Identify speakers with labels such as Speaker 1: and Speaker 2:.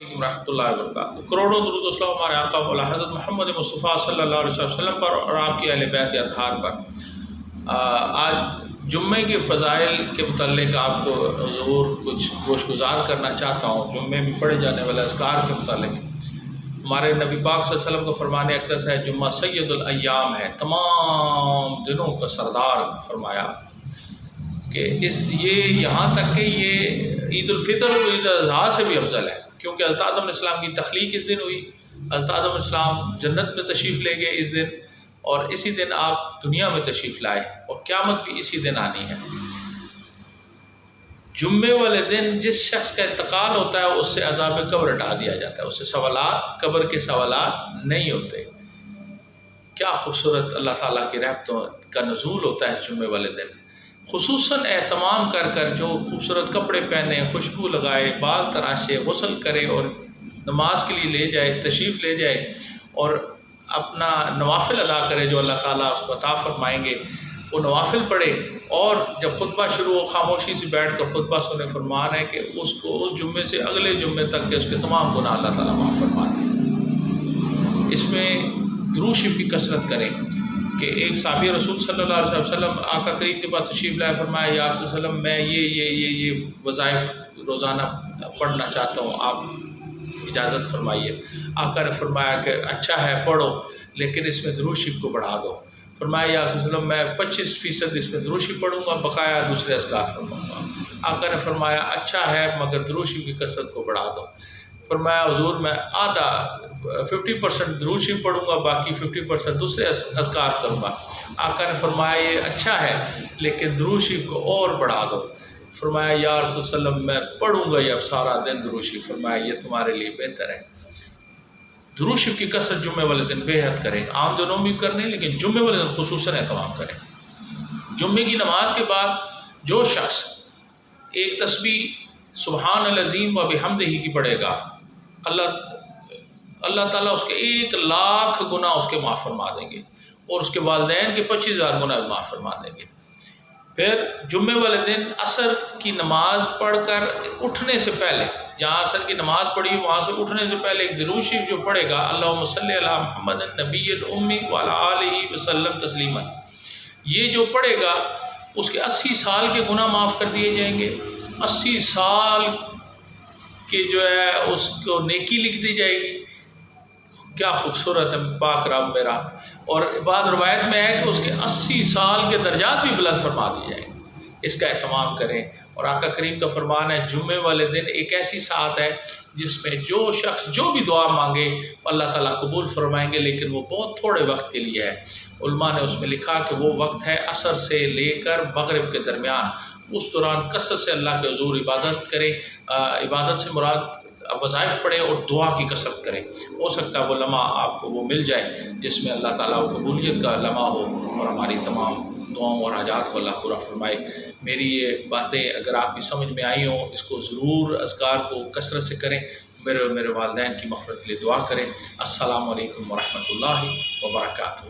Speaker 1: رحمۃ اللہ وبرکاتہ۔ کروڑوں درود و سلام ہمارے آقا مولا حضرت محمد مصطفیٰ صلی اللہ علیہ وسلم پر اور آپ کی اہل بیت اطہار پر۔ آج جمعے کے فضائل کے متعلق آپ کو ضرور کچھ گوش گزار کرنا چاہتا ہوں۔ جمعے میں پڑھے جانے والے اذکار کے متعلق ہمارے نبی پاک صلی اللہ علیہ وسلم کا فرمان اقدس ہے، جمعہ سید الایام ہے، تمام دنوں کا سردار۔ فرمایا کہ یہ یہاں تک کہ یہ عید الفطر اور عید الاضحیٰ سے بھی افضل ہے، کیونکہ حضرت آدم علیہ السلام کی تخلیق اس دن ہوئی، حضرت آدم علیہ السلام جنت میں تشریف لے گئے اس دن، اور اسی دن آپ دنیا میں تشریف لائے، اور قیامت بھی اسی دن آنی ہے۔ جمعے والے دن جس شخص کا انتقال ہوتا ہے اس سے عذاب قبر ہٹا دیا جاتا ہے، اس سے سوالات، قبر کے سوالات نہیں ہوتے۔ کیا خوبصورت اللہ تعالیٰ کی رحمتوں کا نزول ہوتا ہے اس جمعے والے دن۔ خصوصاً اہتمام کر جو خوبصورت کپڑے پہنے، خوشبو لگائے، بال تراشے، غسل کرے اور نماز کے لیے لے جائے، تشریف لے جائے اور اپنا نوافل ادا کرے جو اللہ تعالیٰ اس کو عطا فرمائیں گے، وہ نوافل پڑھے، اور جب خطبہ شروع ہو خاموشی سے بیٹھ کر خطبہ سنے۔ فرمان ہے کہ اس کو اس جمعے سے اگلے جمعے تک کے اس کے تمام گناہ اللہ تعالیٰ معاف فرما دیں۔ اس میں درود شریف کی کثرت کریں کہ ایک صحابی رسول صلی اللہ علیہ وسلم آقا کریم کے پاس تشریف لائے، فرمایا یا رسول اللہ علیہ وسلم میں یہ وظائف روزانہ پڑھنا چاہتا ہوں، آپ اجازت فرمائیے۔ آقا نے فرمایا کہ اچھا ہے پڑھو، لیکن اس میں درود شریف کو بڑھا دو۔ فرمایا یا رسول اللہ میں 25% اس میں درود شریف پڑھوں گا، بقایا دوسرے اذکار فرماؤں گا۔ آقا نے فرمایا اچھا ہے مگر درود شریف کی کثرت کو بڑھا دو۔ فرمایا حضور میں آدھا 50% درود شریف پڑھوں گا، باقی 50% دوسرے اذکار کروں گا۔ آقا نے فرمایا یہ اچھا ہے لیکن درود شریف کو اور بڑھا دو۔ فرمایا یا رسول اللہ علیہ وسلم میں پڑھوں گا یہ سارا دن درود شریف۔ فرمایا یہ تمہارے لیے بہتر ہے۔ درود شریف کی کثرت جمعے والے دن بے حد کریں، عام دنوں بھی کرنے لیکن جمعے والے دن خصوصاً اہتمام کریں۔ جمعے کی نماز کے بعد جو شخص ایک تسبیح سبحان العظیم و بحمدہ کی پڑھے گا، اللہ تعالیٰ اس کے 1,00,000 گناہ اس کے معاف فرما دیں گے، اور اس کے والدین کے 25,000 گناہ معاف فرما دیں گے۔ پھر جمعے والے دن عصر کی نماز پڑھ کر اٹھنے سے پہلے، جہاں عصر کی نماز پڑھی وہاں سے اٹھنے سے پہلے ایک درود شریف جو پڑھے گا، اللہم صلی علی محمد النبی الامی وعلی آلہ وسلم تسلیما، یہ جو پڑھے گا اس کے 80 سال کے گناہ معاف کر دیے جائیں گے۔ 80 سال کہ جو ہے اس کو نیکی لکھ دی جائے گی۔ کیا خوبصورت ہے پاک رب میرا۔ اور بعض روایت میں ہے کہ اس کے 80 سال کے درجات بھی بلند فرما دی جائیں گے۔ اس کا اہتمام کریں۔ اور آقا کریم کا فرمان ہے جمعے والے دن ایک ایسی ساعت ہے جس میں جو شخص جو بھی دعا مانگے اللہ تعالیٰ قبول فرمائیں گے، لیکن وہ بہت تھوڑے وقت کے لیے ہے۔ علماء نے اس میں لکھا کہ وہ وقت ہے عصر سے لے کر مغرب کے درمیان۔ اس دوران کثرت سے اللہ کے حضور عبادت کریں، عبادت سے مراد وظائف پڑھیں اور دعا کی کثرت کریں۔ ہو سکتا ہے وہ لمحہ آپ کو وہ مل جائے جس میں اللہ تعالیٰ کو قبولیت کا لمحہ ہو، اور ہماری تمام دعاؤں اور حاجات کو اللہ پورا فرمائے۔ میری یہ باتیں اگر آپ کی سمجھ میں آئی ہوں، اس کو ضرور اذکار کو کثرت سے کریں، میرے والدین کی مغفرت کے لیے دعا کریں۔ السلام علیکم ورحمۃ اللہ وبرکاتہ۔